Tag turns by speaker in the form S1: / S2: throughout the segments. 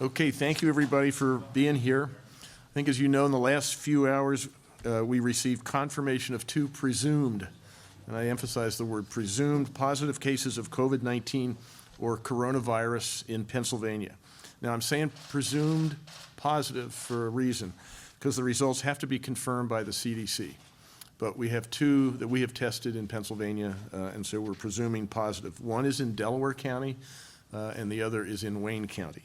S1: Okay, thank you everybody for being here. I think as you know, in the last few hours, we received confirmation of 2 presumed, and I emphasize the word presumed, positive cases of COVID-19 or coronavirus in Pennsylvania. Now I'm saying presumed positive for a reason, because the results have to be confirmed by the CDC. But we have 2 that we have tested in Pennsylvania, and so we're presuming positive. One is in Delaware County, and the other is in Wayne County.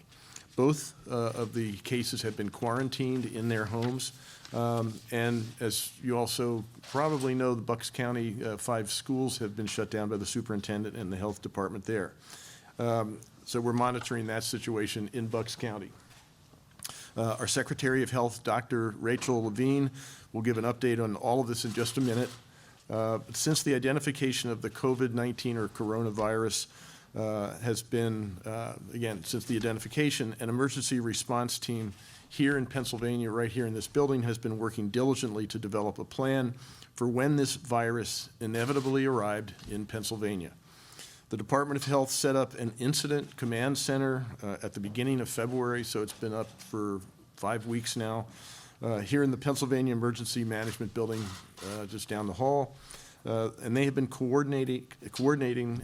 S1: Both of the cases have been quarantined in their homes. And as you also probably know, the Bucks County 5 schools have been shut down by the superintendent and the health department there. So we're monitoring that situation in Bucks County. Our Secretary of Health, Dr. Rachel Levine, will give an update on all of this in just a minute. Since the identification of the COVID-19 or coronavirus has been, again, since the identification, an emergency response team here in Pennsylvania, right here in this building, has been working diligently to develop a plan for when this virus inevitably arrived in Pennsylvania. The Department of Health set up an incident command center at the beginning of February, so it's been up for 5 weeks now, here in the Pennsylvania Emergency Management Building just down the hall. And they have been coordinating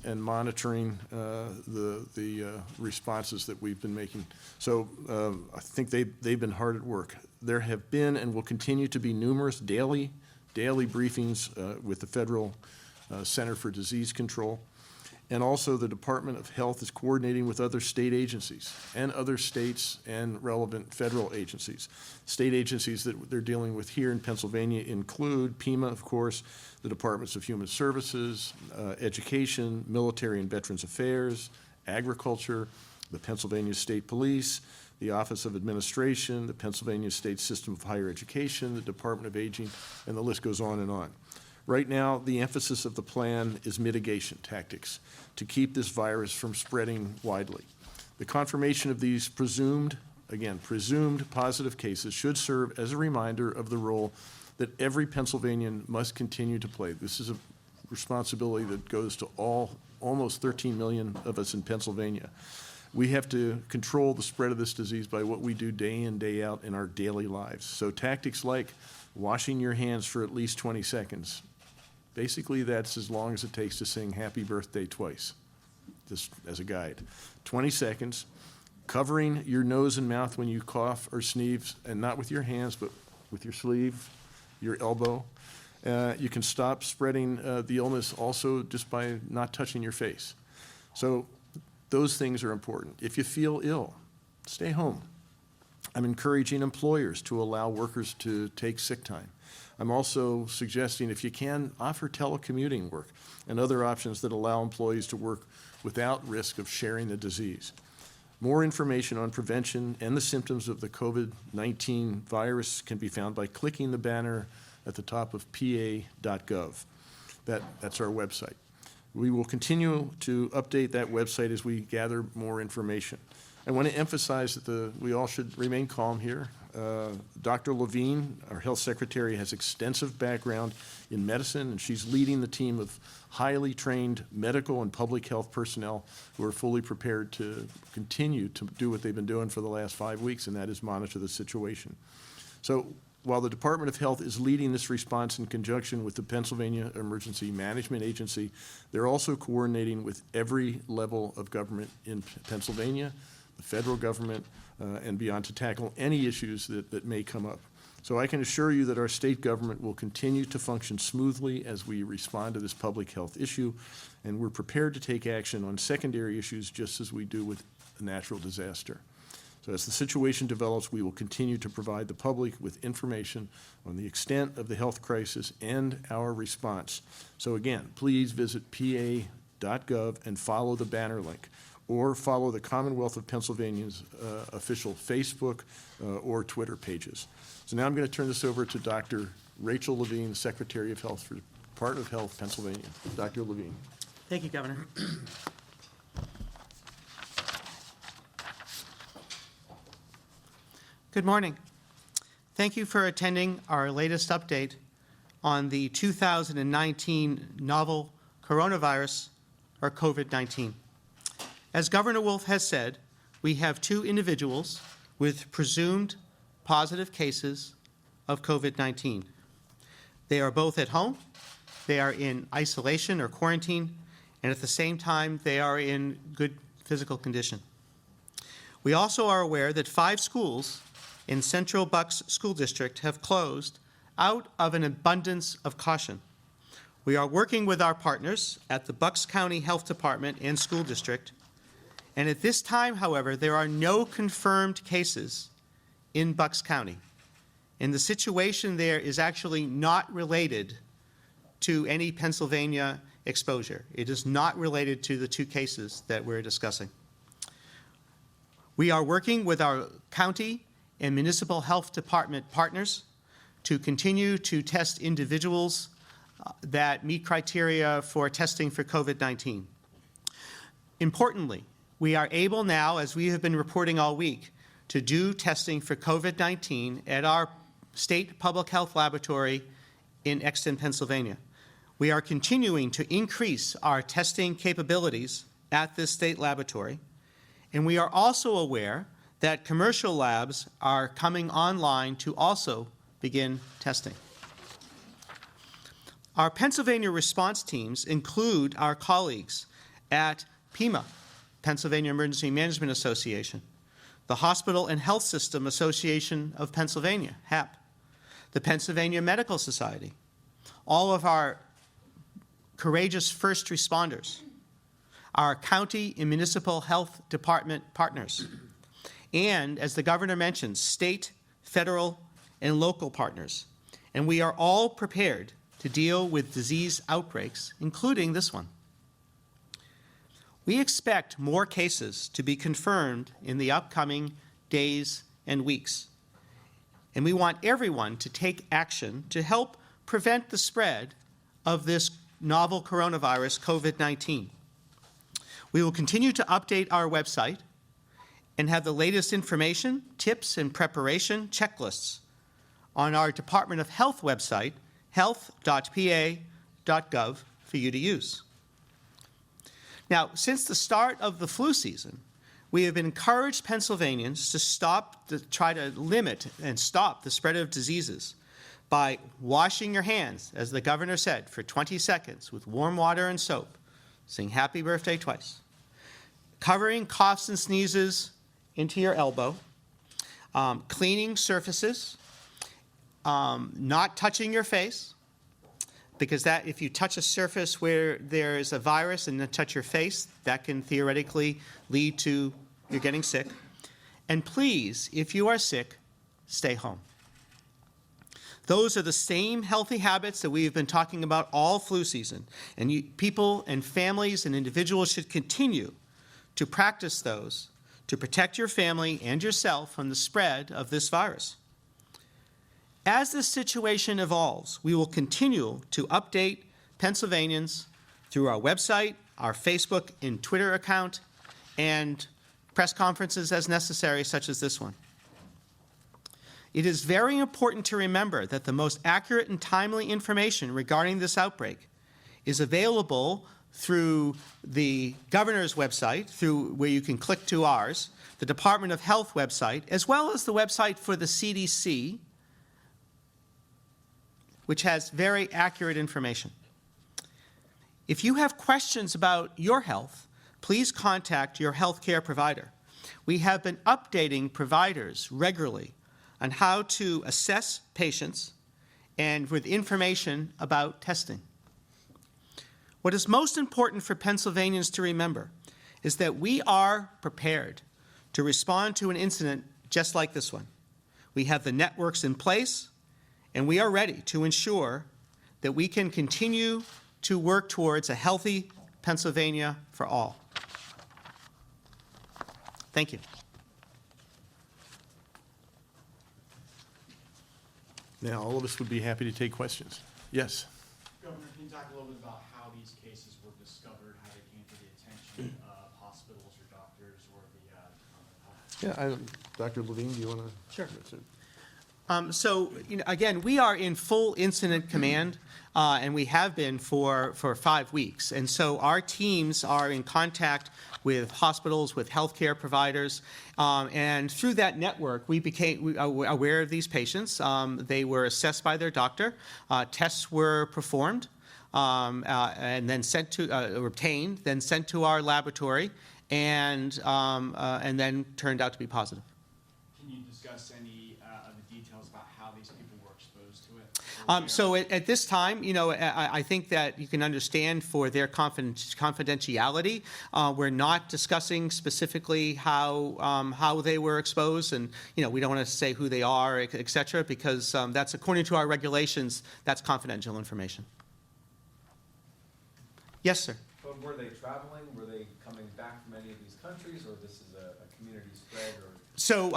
S1: and monitoring the responses that we've been making. So I think they've been hard at work. There have been and will continue to be numerous daily briefings with the Federal Center for Disease Control. And also the Department of Health is coordinating with other state agencies and other states and relevant federal agencies. State agencies that they're dealing with here in Pennsylvania include PEMA, of course, the Departments of Human Services, Education, Military and Veterans Affairs, Agriculture, the Pennsylvania State Police, the Office of Administration, the Pennsylvania State System of Higher Education, the Department of Aging, and the list goes on and on. Right now, the emphasis of the plan is mitigation tactics to keep this virus from spreading widely. The confirmation of these presumed positive cases should serve as a reminder of the role that every Pennsylvanian must continue to play. This is a responsibility that goes to almost 13 million of us in Pennsylvania. We have to control the spread of this disease by what we do day in, day out in our daily lives. So tactics like washing your hands for at least 20 seconds, basically, that's as long as it takes to sing Happy Birthday twice, just as a guide. 20 seconds, covering your nose and mouth when you cough or sneeze, and not with your hands, but with your sleeve, your elbow. You can stop spreading the illness also just by not touching your face. So those things are important. If you feel ill, stay home. I'm encouraging employers to allow workers to take sick time. I'm also suggesting, if you can, offer telecommuting work and other options that allow employees to work without risk of sharing the disease. More information on prevention and the symptoms of the COVID-19 virus can be found by clicking the banner at the top of pa.gov. That's our website. We will continue to update that website as we gather more information. I want to emphasize that we all should remain calm here. Dr. Levine, our health secretary, has extensive background in medicine, and she's leading the team of highly trained medical and public health personnel who are fully prepared to continue to do what they've been doing for the last 5 weeks, and that is monitor the situation. So while the Department of Health is leading this response in conjunction with the Pennsylvania Emergency Management Agency, they're also coordinating with every level of government in Pennsylvania, the federal government, and beyond, to tackle any issues that may come up. So I can assure you that our state government will continue to function smoothly as we respond to this public health issue, and we're prepared to take action on secondary issues just as we do with a natural disaster. So as the situation develops, we will continue to provide the public with information on the extent of the health crisis and our response. So again, please visit pa.gov and follow the banner link, or follow the Commonwealth of Pennsylvania's official Facebook or Twitter pages. So now I'm going to turn this over to Dr. Rachel Levine, Secretary of Health for the Department of Health, Pennsylvania. Dr. Levine.
S2: Thank you, Governor. Good morning. Thank you for attending our latest update on the 2019 novel coronavirus, or COVID-19. As Governor Wolf has said, we have 2 individuals with presumed positive cases of COVID-19. They are both at home, they are in isolation or quarantine, and at the same time, they are in good physical condition. We also are aware that 5 schools in Central Bucks School District have closed out of an abundance of caution. We are working with our partners at the Bucks County Health Department and School District, and at this time, however, there are no confirmed cases in Bucks County. And the situation there is actually not related to any Pennsylvania exposure. It is not related to the 2 cases that we're discussing. We are working with our county and municipal health department partners to continue to test individuals that meet criteria for testing for COVID-19. Importantly, we are able now, as we have been reporting all week, to do testing for COVID-19 at our state public health laboratory in Exton, Pennsylvania. We are continuing to increase our testing capabilities at this state laboratory, and we are also aware that commercial labs are coming online to also begin testing. Our Pennsylvania response teams include our colleagues at PEMA, Pennsylvania Emergency Management Association, the Hospital and Health System Association of Pennsylvania, HAP, the Pennsylvania Medical Society, all of our courageous first responders, our county and municipal health department partners, and, as the governor mentioned, state, federal, and local partners. And we are all prepared to deal with disease outbreaks, including this one. We expect more cases to be confirmed in the upcoming days and weeks. And we want everyone to take action to help prevent the spread of this novel coronavirus, COVID-19. We will continue to update our website and have the latest information, tips, and preparation checklists on our Department of Health website, health.pa.gov, for you to use. Now, since the start of the flu season, we have encouraged Pennsylvanians to try to limit and stop the spread of diseases by washing your hands, as the governor said, for 20 seconds with warm water and soap, saying happy birthday twice, covering coughs and sneezes into your elbow, cleaning surfaces, not touching your face, because that if you touch a surface where there is a virus and then touch your face, that can theoretically lead to you getting sick. And please, if you are sick, stay home. Those are the same healthy habits that we have been talking about all flu season. And people and families and individuals should continue to practice those to protect your family and yourself from the spread of this virus. As this situation evolves, we will continue to update Pennsylvanians through our website, our Facebook and Twitter account, and press conferences as necessary, such as this one. It is very important to remember that the most accurate and timely information regarding this outbreak is available through the governor's website, through where you can click to ours, the Department of Health website, as well as the website for the CDC, which has very accurate information. If you have questions about your health, please contact your healthcare provider. We have been updating providers regularly on how to assess patients and with information about testing. What is most important for Pennsylvanians to remember is that we are prepared to respond to an incident just like this one. We have the networks in place, and we are ready to ensure that we can continue to work towards a healthy Pennsylvania for all. Thank you.
S1: Now, all of us would be happy to take questions. Yes?
S3: Governor, can you talk a little bit about how these cases were discovered, how they came to the attention of hospitals or doctors or the Department of Health?
S1: Yeah, Dr. Levine, do you want to?
S2: Sure. So, again, we are in full incident command, and we have been for 5 weeks. And so our teams are in contact with hospitals, with healthcare providers, and through that network, we became aware of these patients. They were assessed by their doctor. Tests were performed, and then sent to obtained, then sent to our laboratory, and then turned out to be positive.
S3: Can you discuss any of the details about how these people were exposed to it?
S2: So at this time, I think that you can understand for their confidentiality, we're not discussing specifically how they were exposed, and we don't want to say who they are, et cetera, because that's, according to our regulations, that's confidential information. Yes, sir.
S4: But were they traveling? Were they coming back from any of these countries, or this is a community spread? Or
S2: So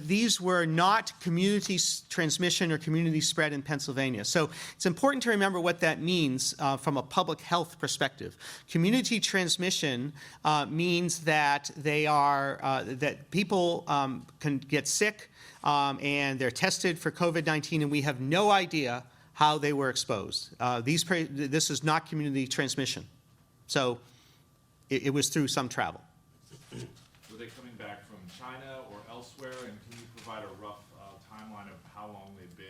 S2: these were not community transmission or community spread in Pennsylvania. So it's important to remember what that means from a public health perspective. Community transmission means that they are that people can get sick and they're tested for COVID-19, and we have no idea how they were exposed. This is not community transmission. So it was through some travel.
S5: Were they coming back from China or elsewhere? And can you provide a rough timeline of how long they've been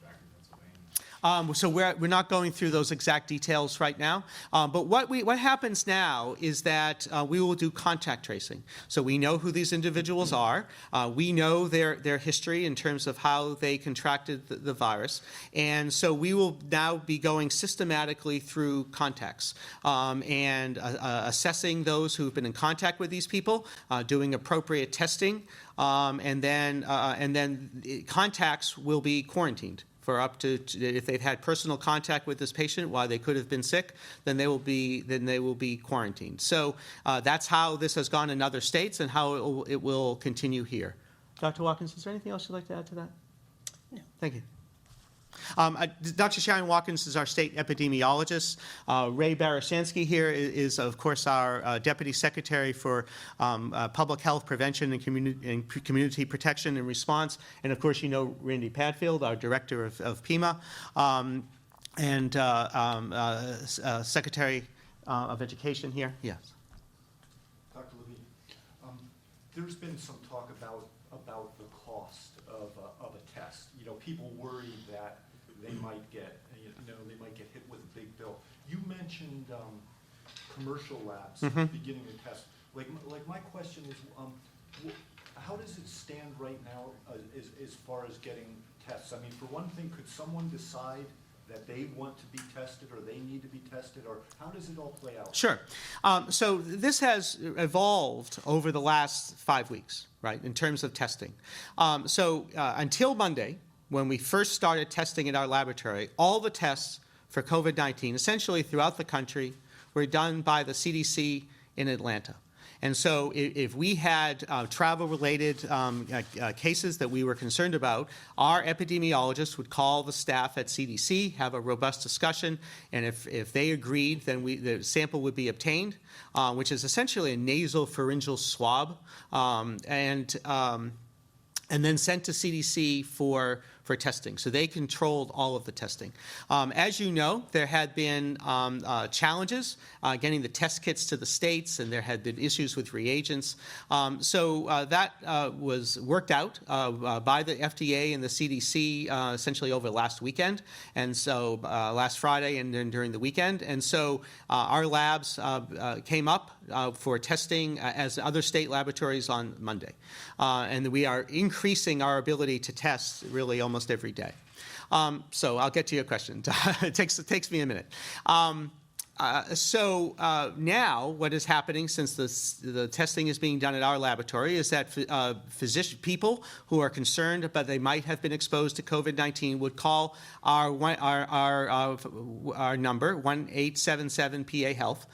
S5: back in Pennsylvania?
S2: So we're not going through those exact details right now. But what happens now is that we will do contact tracing. So we know who these individuals are. We know their history in terms of how they contracted the virus. And so we will now be going systematically through contacts and assessing those who've been in contact with these people, doing appropriate testing, and then contacts will be quarantined for up to, if they've had personal contact with this patient while they could have been sick, then they will be quarantined. So that's how this has gone in other states and how it will continue here. Dr. Watkins, is there anything else you'd like to add to that? No. Thank you. Dr. Sharon Watkins is our state epidemiologist. Ray Barasansky here is, of course, our Deputy Secretary for Public Health Prevention and Community Protection and Response. And, of course, Randy Padfield, our Director of PEMA, and Secretary of Education here. Yes.
S6: Dr. Levine, there's been some talk about the cost of a test. People worry that they might get hit with a big bill. You mentioned commercial labs beginning to test. Like my question is, how does it stand right now as far as getting tests? I mean, for one thing, could someone decide that they want to be tested or they need to be tested, or how does it all play out?
S2: Sure. So this has evolved over the last 5 weeks, right, in terms of testing. So until Monday, when we first started testing in our laboratory, all the tests for COVID-19, essentially throughout the country, were done by the CDC in Atlanta. And so if we had travel-related cases that we were concerned about, our epidemiologists would call the staff at CDC, have a robust discussion, and if they agreed, then the sample would be obtained, which is essentially a nasal pharyngeal swab, and then sent to CDC for testing. So they controlled all of the testing. As you know, there had been challenges getting the test kits to the states, and there had been issues with reagents. So that was worked out by the FDA and the CDC essentially over last weekend, and so last Friday and then during the weekend. And so our labs came up for testing as other state laboratories on Monday. And we are increasing our ability to test really almost every day. So I'll get to your question. It takes me a minute. So now what is happening, since the testing is being done at our laboratory, is that people who are concerned but they might have been exposed to COVID-19 would call our number, 1-877-PA-HEALTH,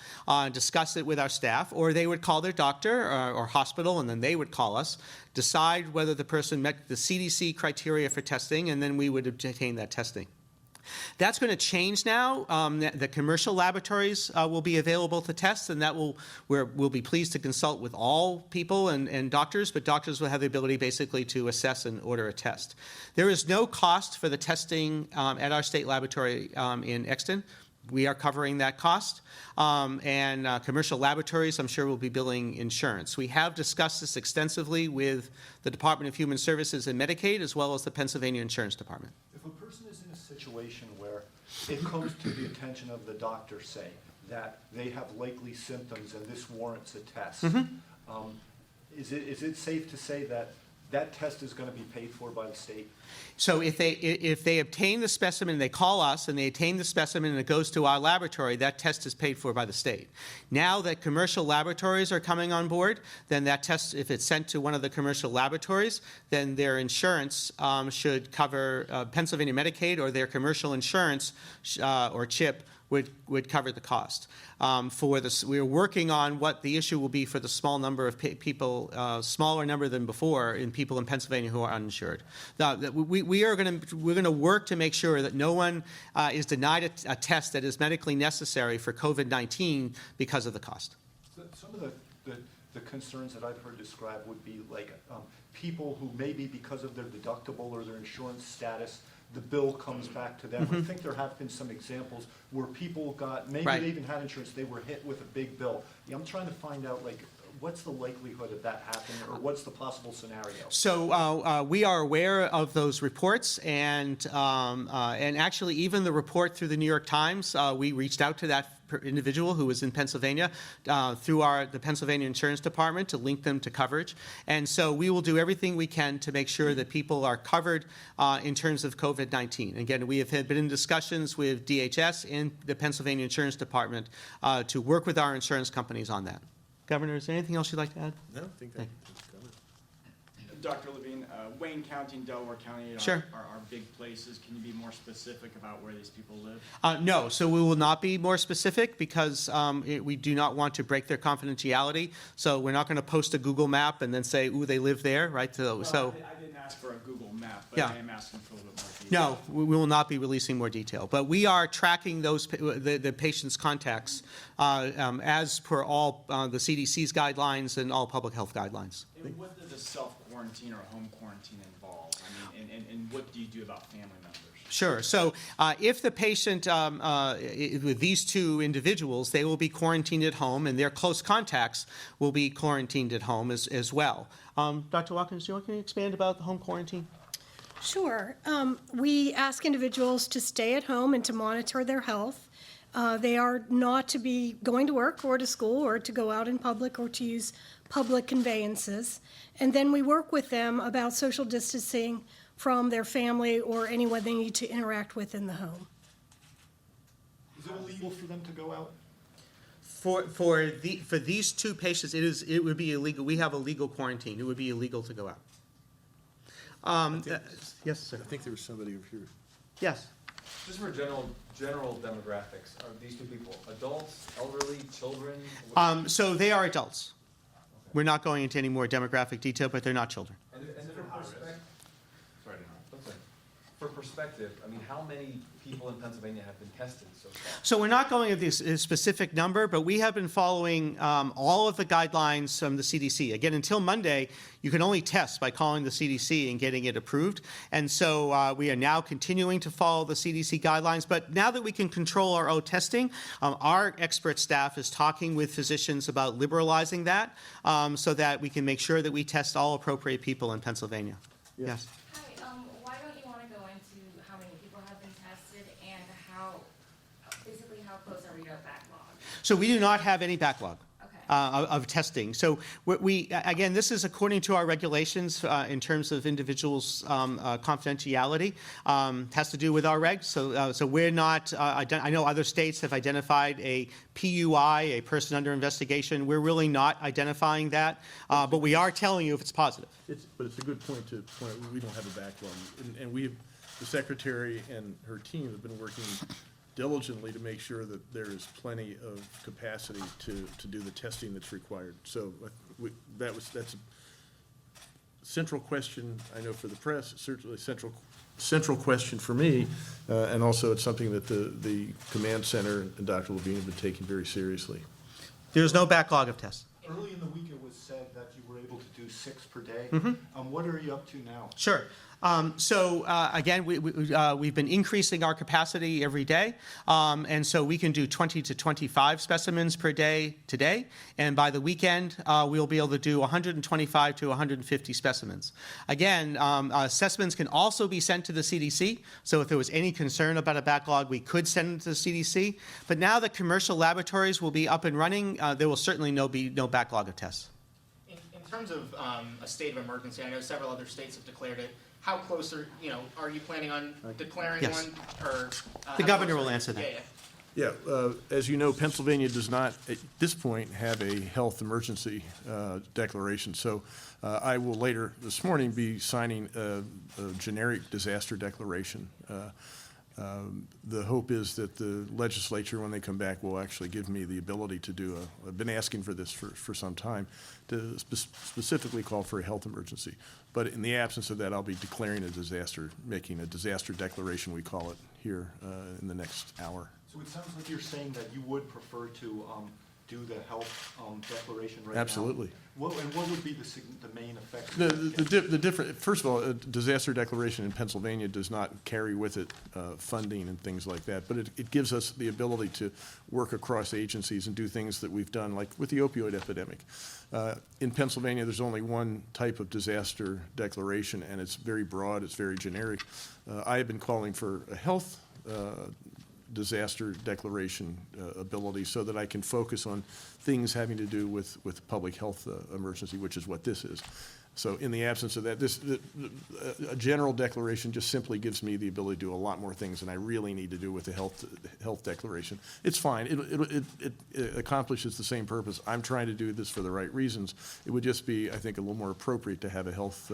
S2: discuss it with our staff, or they would call their doctor or hospital, and then they would call us, decide whether the person met the CDC criteria for testing, and then we would obtain that testing. That's going to change now. The commercial laboratories will be available to test, and we'll be pleased to consult with all people and doctors, but doctors will have the ability basically to assess and order a test. There is no cost for the testing at our state laboratory in Exton. We are covering that cost, and commercial laboratories, I'm sure, will be billing insurance. We have discussed this extensively with the Department of Human Services and Medicaid, as well as the Pennsylvania Insurance Department.
S6: If a person is in a situation where it comes to the attention of the doctor, say, that they have likely symptoms and this warrants a test, is it safe to say that that test is going to be paid for by the state?
S2: So if they obtain the specimen, they call us and they obtain the specimen and it goes to our laboratory, that test is paid for by the state. Now that commercial laboratories are coming on board, then that test, if it's sent to one of the commercial laboratories, then their insurance should cover Pennsylvania Medicaid, or their commercial insurance or CHIP would cover the cost. For this, we're working on what the issue will be for the small number of people, smaller number than before, in people in Pennsylvania who are uninsured. Now, we're going to work to make sure that no one is denied a test that is medically necessary for COVID-19 because of the cost.
S6: So some of the concerns that I've heard described would be like people who maybe because of their deductible or their insurance status, the bill comes back to them. I think there have been some examples where people got, maybe
S2: Right.
S6: they even had insurance, they were hit with a big bill. Yeah, I'm trying to find out, like, what's the likelihood of that happening, or what's the possible scenario?
S2: So we are aware of those reports, and actually even the report through the New York Times, we reached out to that individual who was in Pennsylvania through the Pennsylvania Insurance Department to link them to coverage. And so we will do everything we can to make sure that people are covered in terms of COVID-19. Again, we have been in discussions with DHS and the Pennsylvania Insurance Department to work with our insurance companies on that. Governor, is there anything else you'd like to add?
S1: No, I think that's covered.
S3: Dr. Levine, Wayne County and Delaware County
S2: Sure.
S3: are big places. Can you be more specific about where these people live?
S2: No, so we will not be more specific because we do not want to break their confidentiality. So we're not going to post a Google map and then say, ooh, they live there, right?
S3: I didn't ask for a Google map, but
S2: Yeah.
S3: I am asking for a little bit more detail.
S2: No, we will not be releasing more detail. But we are tracking the patient's contacts as per all the CDC's guidelines and all public health guidelines.
S3: And what does a self-quarantine or home quarantine involve? I mean, and what do you do about family members?
S2: Sure. So if the patient, with these two individuals, they will be quarantined at home, and their close contacts will be quarantined at home as well. Dr. Watkins, do you want to expand about the home quarantine?
S7: Sure. We ask individuals to stay at home and to monitor their health. They are not to be going to work or to school or to go out in public or to use public conveyances. And then we work with them about social distancing from their family or anyone they need to interact with in the home.
S6: Is it illegal for them to go out?
S2: For these two patients, it would be illegal. We have a legal quarantine. It would be illegal to go out. Yes, sir.
S1: I think there was somebody over here.
S2: Yes.
S4: Just for general demographics, are these two people adults, elderly, children?
S2: So they are adults. We're not going into any more demographic detail, but they're not children.
S4: And for perspective,
S5: Sorry to interrupt.
S4: okay. For perspective, I mean, how many people in Pennsylvania have been tested so far?
S2: So we're not going with this specific number, but we have been following all of the guidelines from the CDC. Again, until Monday, you can only test by calling the CDC and getting it approved. And so we are now continuing to follow the CDC guidelines. But now that we can control our own testing, our expert staff is talking with physicians about liberalizing that so that we can make sure that we test all appropriate people in Pennsylvania. Yes.
S8: Hi, why don't you want to go into how many people have been tested and basically how close are we to a backlog?
S2: So we do not have any backlog.
S8: Okay.
S2: Of testing. So again, this is according to our regulations in terms of individuals' confidentiality. Has to do with our regs. So we're not, I know other states have identified a PUI, a person under investigation. We're really not identifying that, but we are telling you if it's positive.
S1: But it's a good point to point out, we don't have a backlog. And we, the secretary and her team have been working diligently to make sure that there is plenty of capacity to do the testing that's required. So that's central question, I know for the press, certainly central question for me, and also it's something that the command center and Dr. Levine have been taking very seriously.
S2: There's no backlog of tests.
S6: Early in the week, it was said that you were able to do 6 per day.
S2: Mm-hmm.
S6: What are you up to now?
S2: Sure. Again, we've been increasing our capacity every day, and so we can do 20 to 25 specimens per day today, and by the weekend, we'll be able to do 125 to 150 specimens. Again, specimens can also be sent to the CDC, so if there was any concern about a backlog, we could send it to the CDC, but now that commercial laboratories will be up and running, there will certainly be no backlog of tests.
S9: In terms of a state of emergency, I know several other states have declared it. How close are you planning on declaring
S2: Yes.
S9: one? Or
S2: The
S9: how
S2: governor
S9: close
S2: will
S9: are you?
S2: answer that.
S1: Yeah, as you know, Pennsylvania does not, at this point, have a health emergency declaration. So I will later this morning be signing a generic disaster declaration. The hope is that the legislature, when they come back, will actually give me the ability to do I've been asking for this for some time, to specifically call for a health emergency. But in the absence of that, I'll be declaring a disaster, making a disaster declaration, we call it, here in the next hour.
S6: So it sounds like you're saying that you would prefer to do the health declaration right now?
S1: Absolutely.
S6: What would be the main effects?
S1: The different, first of all, a disaster declaration in Pennsylvania does not carry with it funding and things like that, but it gives us the ability to work across agencies and do things that we've done, like with the opioid epidemic. In Pennsylvania, there's only one type of disaster declaration, and it's very broad, it's very generic. I have been calling for a health disaster declaration ability so that I can focus on things having to do with public health emergency, which is what this is. So in the absence of that, a general declaration just simply gives me the ability to do a lot more things than I really need to do with the health declaration. It's fine. It accomplishes the same purpose. I'm trying to do this for the right reasons. It would just be, I think, a little more appropriate to have a health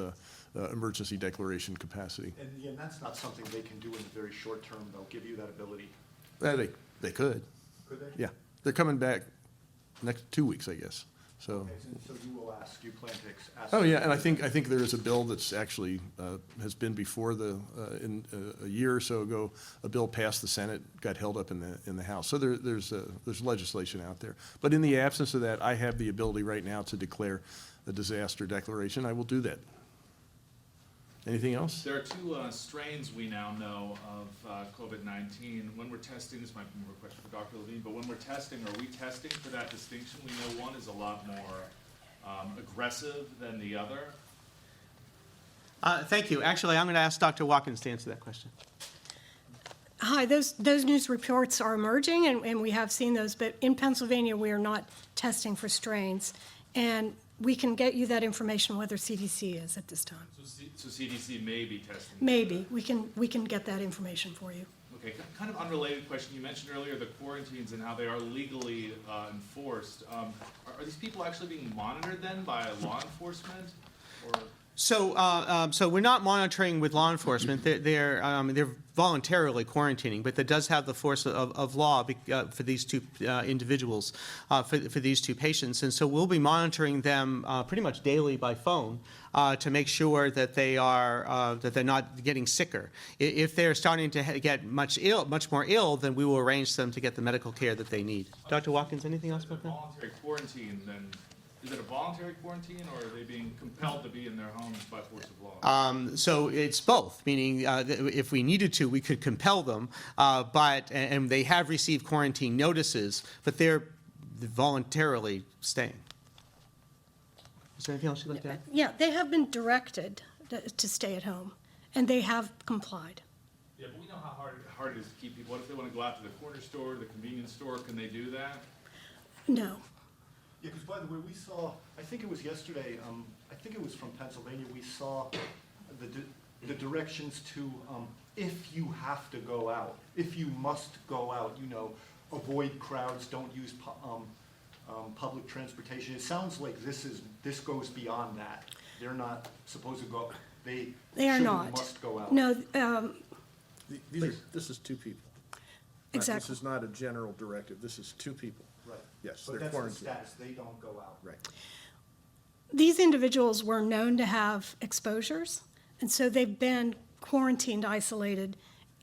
S1: emergency declaration capacity.
S6: And that's not something they can do in the very short term, they'll give you that ability.
S1: They could.
S6: Could they?
S1: Yeah. They're coming back next 2 weeks, I guess. So.
S6: Okay, so you will ask, you plan to ask?
S1: Oh, yeah, and I think there is a bill that's actually, has been before a year or so ago, a bill passed the Senate, got held up in the House. So there's legislation out there. But in the absence of that, I have the ability right now to declare a disaster declaration. I will do that. Anything else?
S5: There are two strains we now know of COVID-19. When we're testing, this might be more a question for Dr. Levine, but when we're testing, are we testing for that distinction? We know one is a lot more aggressive than the other.
S2: Thank you. Actually, I'm going to ask Dr. Watkins to answer that question.
S7: Hi, those news reports are emerging, and we have seen those, but in Pennsylvania, we are not testing for strains. And we can get you that information whether CDC is at this time.
S5: So CDC may be testing.
S7: Maybe. We can get that information for you.
S5: Okay, kind of unrelated question. You mentioned earlier the quarantines and how they are legally enforced. Are these people actually being monitored then by law enforcement? Or?
S2: So we're not monitoring with law enforcement. They're voluntarily quarantining, but that does have the force of law for these two individuals, for these two patients. And so we'll be monitoring them pretty much daily by phone to make sure that they're not getting sicker. If they're starting to get much more ill, then we will arrange them to get the medical care that they need. Dr. Watkins, anything else about that?
S5: Voluntary quarantine, then. Is it a voluntary quarantine, or are they being compelled to be in their homes by force of law?
S2: So it's both, meaning if we needed to, we could compel them, and they have received quarantine notices, but they're voluntarily staying. Is there anything else you'd like to add?
S7: Yeah, they have been directed to stay at home, and they have complied.
S5: Yeah, but we know how hard it is to keep people. What if they want to go out to the corner store, the convenience store? Can they do that?
S7: No.
S6: Yeah, because by the way, we saw, I think it was yesterday, I think it was from Pennsylvania, we saw the directions to, if you have to go out, if you must go out, avoid crowds, don't use public transportation. It sounds like this goes beyond that. They're not supposed to go, they
S7: are
S6: should
S7: not.
S6: and must go out.
S7: No,
S1: This is two people.
S7: exactly.
S1: This is not a general directive. This is two people.
S6: Right.
S1: Yes,
S6: But
S1: they're
S6: that's the
S1: quarantined.
S6: status, they don't go out.
S1: Right.
S7: These individuals were known to have exposures, and so they've been quarantined, isolated,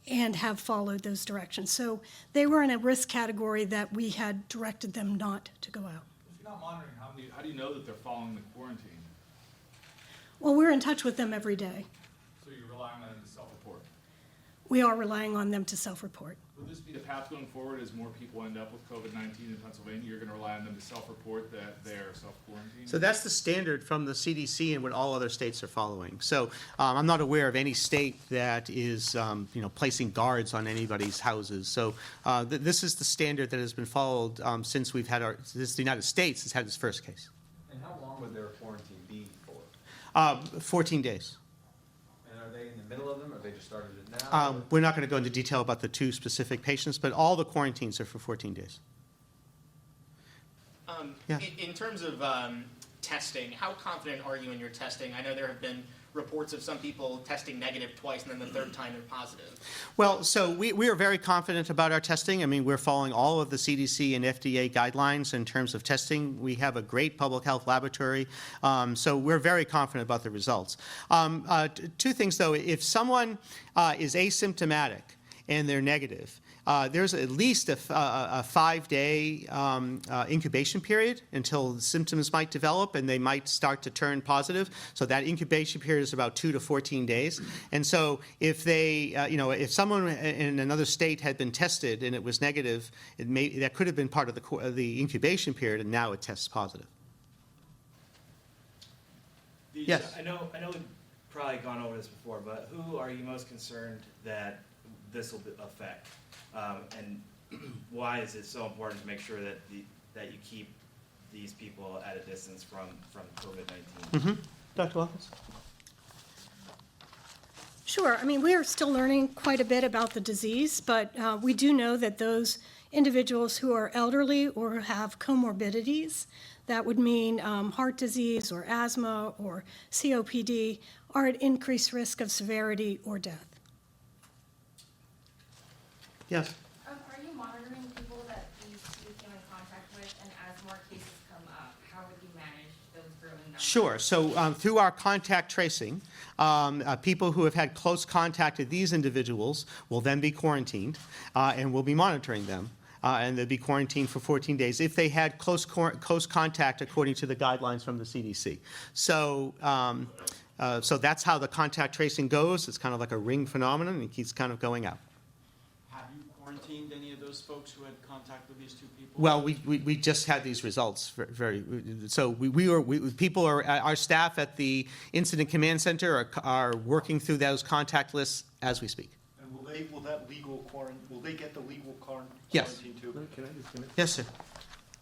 S7: and have followed those directions. So they were in a risk category that we had directed them not to go out.
S5: If you're not monitoring, how do you know that they're following the quarantine?
S7: Well, we're in touch with them every day.
S5: So you're relying on them to self-report?
S7: We are relying on them to self-report.
S5: Would this be the path going forward as more people end up with COVID-19 in Pennsylvania? You're going to rely on them to self-report that they're self-quarantined?
S2: So that's the standard from the CDC and what all other states are following. So I'm not aware of any state that is, placing guards on anybody's houses. So this is the standard that has been followed since the United States has had its first case.
S4: And how long would their quarantine be for?
S2: 14 days.
S4: And are they in the middle of them, or they just started it now?
S2: We're not going to go into detail about the two specific patients, but all the quarantines are for 14 days. Yeah.
S9: In terms of testing, how confident are you in your testing? I know there have been reports of some people testing negative twice and then the third time they're positive.
S2: Well, so we are very confident about our testing. I mean, we're following all of the CDC and FDA guidelines in terms of testing. We have a great public health laboratory, so we're very confident about the results. Two things, though. If someone is asymptomatic and they're negative, there's at least a 5-day incubation period until symptoms might develop and they might start to turn positive. So that incubation period is about 2 to 14 days. And so if they, if someone in another state had been tested and it was negative, that could have been part of the incubation period, and now it tests positive. Yes.
S10: I know we've probably gone over this before, but who are you most concerned that this will affect? And why is it so important to make sure that you keep these people at a distance from COVID-19?
S2: Dr. Watkins?
S7: Sure. I mean, we are still learning quite a bit about the disease, but we do know that those individuals who are elderly or have comorbidities, that would mean heart disease or asthma or COPD, are at increased risk of severity or death.
S2: Yes.
S8: Are you monitoring people that you came in contact with, and as more cases come up, how would you manage those growing numbers?
S2: Sure. So through our contact tracing, people who have had close contact with these individuals will then be quarantined, and we'll be monitoring them. And they'll be quarantined for 14 days if they had close contact according to the guidelines from the CDC. So, so that's how the contact tracing goes. It's kind of like a ring phenomenon, and it keeps kind of going out.
S3: Have you quarantined any of those folks who had contact with these two people?
S2: Well, we just had these results. So people are, our staff at the Incident Command Center are working through those contact lists as we speak.
S6: And will they get the legal quarantine
S2: Yes.
S6: too?
S1: Can I just finish?
S2: Yes, sir.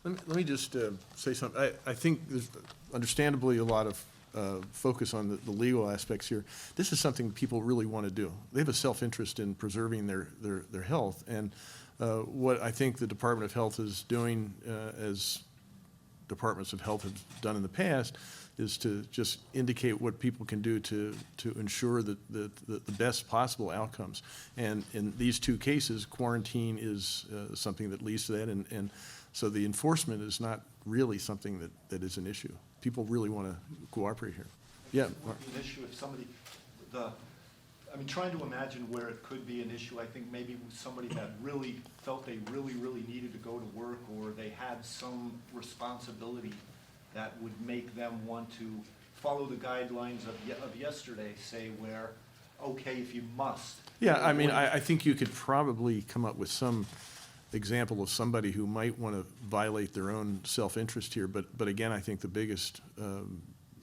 S1: Let me just say something. I think there's understandably a lot of focus on the legal aspects here. This is something people really want to do. They have a self-interest in preserving their health. And what I think the Department of Health is doing, as departments of health have done in the past, is to just indicate what people can do to ensure that the best possible outcomes. And in these two cases, quarantine is something that leads to that. And so the enforcement is not really something that is an issue. People really want to cooperate here. Yeah.
S6: It would be an issue if somebody, trying to imagine where it could be an issue, I think maybe with somebody that really felt they really needed to go to work, or they had some responsibility that would make them want to follow the guidelines of yesterday, say where, okay, if you must.
S1: Yeah, I think you could probably come up with some example of somebody who might want to violate their own self-interest here. But again, I think the biggest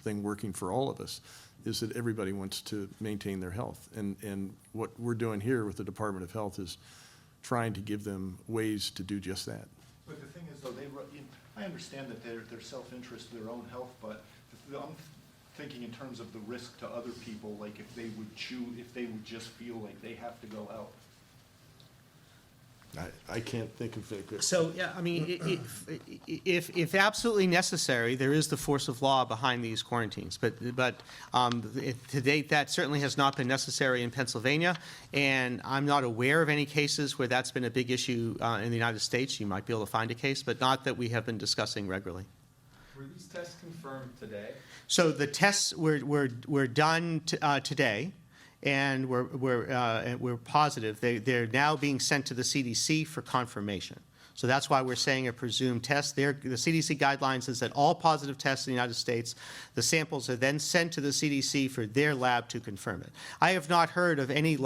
S1: thing working for all of us is that everybody wants to maintain their health. And what we're doing here with the Department of Health is trying to give them ways to do just that.
S6: But the thing is, though, I understand that their self-interest, their own health, but I'm thinking in terms of the risk to other people, like if they would just feel like they have to go out.
S1: I can't think of it.
S2: So, yeah, if absolutely necessary, there is the force of law behind these quarantines. But to date, that certainly has not been necessary in Pennsylvania, and I'm not aware of any cases where that's been a big issue in the United States. You might be able to find a case, but not that we have been discussing regularly.
S4: Were these tests confirmed today?
S2: So the tests were done today, and we're positive. They're now being sent to the CDC for confirmation. So that's why we're saying a presumed test. The CDC guidelines is that all positive tests in the United States, the samples are then sent to the CDC for their lab to confirm it. I have not heard of any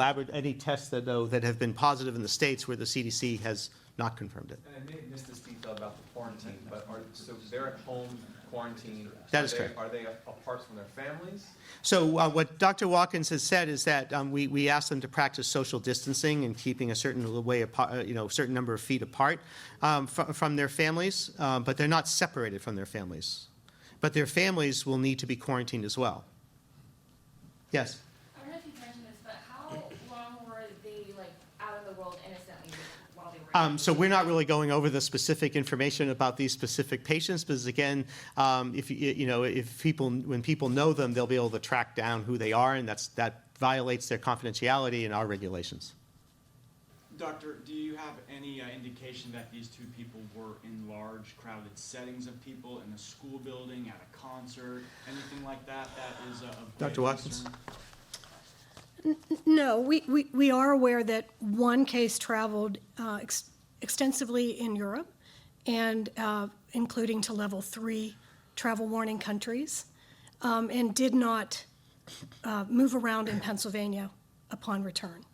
S2: tests that have been positive in the States where the CDC has not confirmed it.
S4: And I may have missed this detail about the quarantine, but so they're at home quarantined?
S2: That is correct.
S4: Are they apart from their families?
S2: So what Dr. Watkins has said is that we ask them to practice social distancing and keeping a certain way apart, certain number of feet apart from their families, but they're not separated from their families. But their families will need to be quarantined as well. Yes?
S8: I don't know if you mentioned this, but how long were they out in the world innocently while they were?
S2: So we're not really going over the specific information about these specific patients, because again, when people know them, they'll be able to track down who they are, and that violates their confidentiality and our regulations.
S3: Doctor, do you have any indication that these two people were in large crowded settings of people, in a school building, at a concert, anything like that? That is of great
S2: Dr. Watkins?
S3: concern?
S7: No, we are aware that one case traveled extensively in Europe, and including to level 3 travel warning countries, and did not move around in Pennsylvania upon return.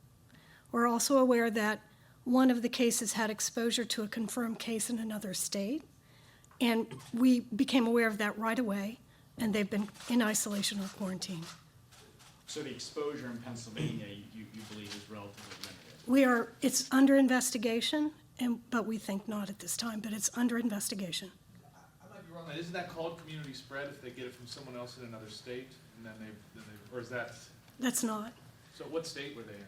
S7: We're also aware that one of the cases had exposure to a confirmed case in another state, and we became aware of that right away, and they've been in isolation or quarantine.
S3: So the exposure in Pennsylvania, you believe, is relatively limited?
S7: It's under investigation, but we think not at this time, but it's under investigation.
S5: I might be wrong. Isn't that called community spread if they get it from someone else in another state, and then they or is that?
S7: That's not.
S5: So what state were they in?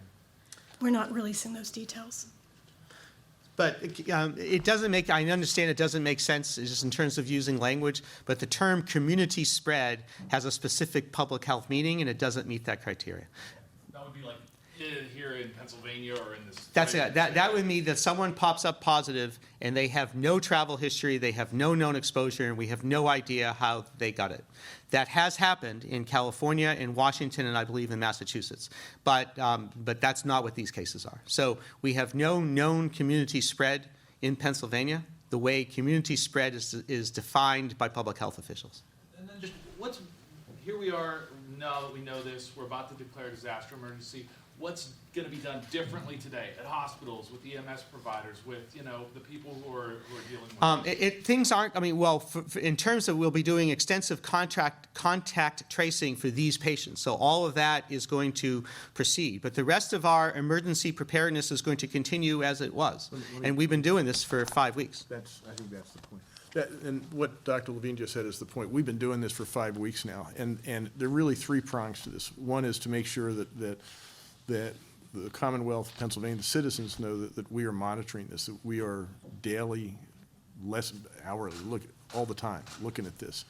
S7: We're not releasing those details.
S2: But it doesn't make, I understand it doesn't make sense just in terms of using language, but the term community spread has a specific public health meaning, and it doesn't meet that criteria.
S5: That would be like here in Pennsylvania or in this.
S2: That's it. That would mean that someone pops up positive and they have no travel history, they have no known exposure, and we have no idea how they got it. That has happened in California, in Washington, and I believe in Massachusetts. But that's not what these cases are. So we have no known community spread in Pennsylvania, the way community spread is defined by public health officials.
S5: And then just here we are, now that we know this, we're about to declare a disaster emergency. What's going to be done differently today at hospitals, with EMS providers, with the people who are dealing with
S2: things aren't. I mean, well, in terms of we'll be doing extensive contact tracing for these patients, so all of that is going to proceed. But the rest of our emergency preparedness is going to continue as it was, and we've been doing this for 5 weeks.
S1: I think that's the point. And what Dr. Levine just said is the point. We've been doing this for 5 weeks now, and there are really 3 prongs to this. One is to make sure that the Commonwealth of Pennsylvania, the citizens know that we are monitoring this, that we are daily, hourly, all the time, looking at this.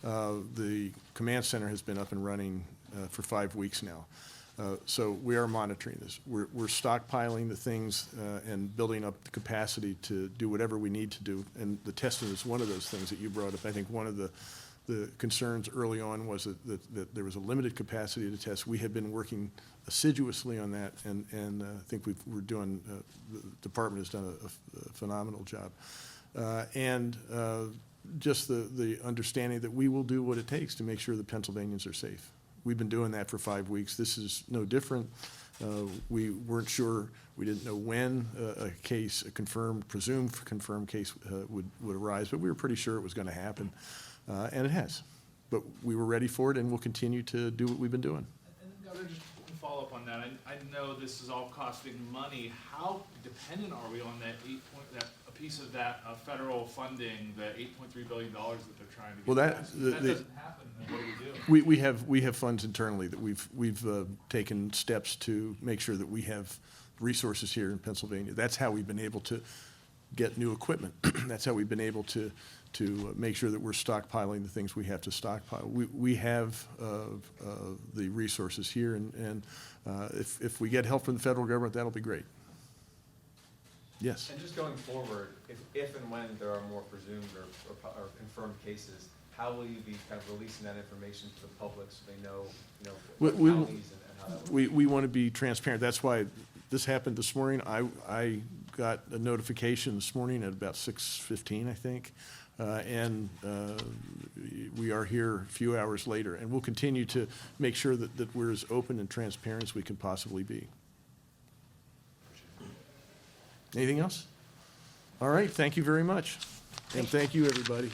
S1: The command center has been up and running for 5 weeks now. So we are monitoring this. We're stockpiling the things and building up the capacity to do whatever we need to do. And the testing is one of those things that you brought up. I think one of the concerns early on was that there was a limited capacity to test. We have been working assiduously on that, and I think the department has done a phenomenal job. And just the understanding that we will do what it takes to make sure the Pennsylvanians are safe. We've been doing that for 5 weeks. This is no different. We weren't sure, we didn't know when a presumed confirmed case would arise, but we were pretty sure it was going to happen, and it has. But we were ready for it, and we'll continue to do what we've been doing.
S5: And Governor, just to follow up on that, I know this is all costing money. How dependent are we on that a piece of that federal funding, the $8.3 billion that they're trying to get?
S1: Well, that
S5: doesn't happen, then what do we do?
S1: We have funds internally that we've taken steps to make sure that we have resources here in Pennsylvania. That's how we've been able to get new equipment. That's how we've been able to make sure that we're stockpiling the things we have to stockpile. We have the resources here, and if we get help from the federal government, that'll be great. Yes.
S4: And just going forward, if and when there are more presumed or confirmed cases, how will you be kind of releasing that information to the public so they know, you know,
S1: We-
S4: what
S1: we-
S4: counties and how that works?
S1: We want to be transparent. That's why this happened this morning. I got a notification this morning at about 6:15, I think. And we are here a few hours later. And we'll continue to make sure that we're as open and transparent as we can possibly be. Anything else? All right, thank you very much. And thank you, everybody.